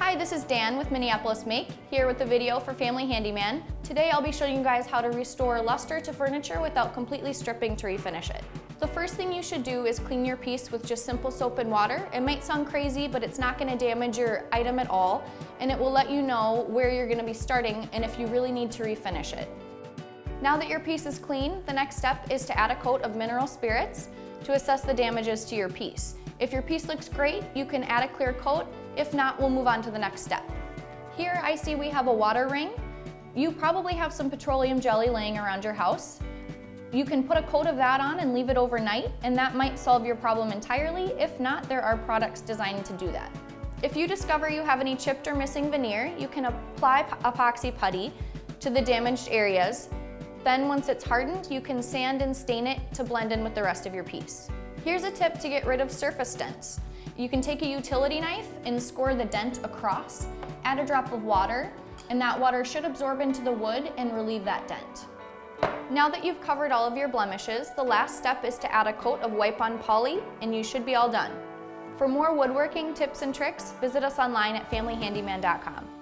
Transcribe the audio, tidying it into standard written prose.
Hi, this is Dan with Minneapolis Make, here with the video for Family Handyman. Today I'll be showing you guys how to restore luster to furniture without completely stripping to refinish it. The first thing you should do is clean your piece with just simple soap and water. It might sound crazy, but it's not going to damage your item at all, and it will let you know where you're going to be starting and if you really need to refinish it. Now that your piece is clean, the next step is to add a coat of mineral spirits to assess the damages to your piece. If your piece looks great, you can add a clear coat. If not, we'll move on to the next step. Here I see we have a water ring. You probably have some petroleum jelly laying around your house. You can put a coat of that on and leave it overnight, and that might solve your problem entirely. If not, there are products designed to do that. If you discover you have any chipped or missing veneer, you can apply epoxy putty to the damaged areas. Then once it's hardened, you can sand and stain it to blend in with the rest of your piece. Here's a tip to get rid of surface dents. You can take a utility knife and score the dent across, add a drop of water, and that water should absorb into the wood and relieve that dent. Now that you've covered all of your blemishes, the last step is to add a coat of wipe-on poly, and you should be all done. For more woodworking tips and tricks, visit us online at familyhandyman.com.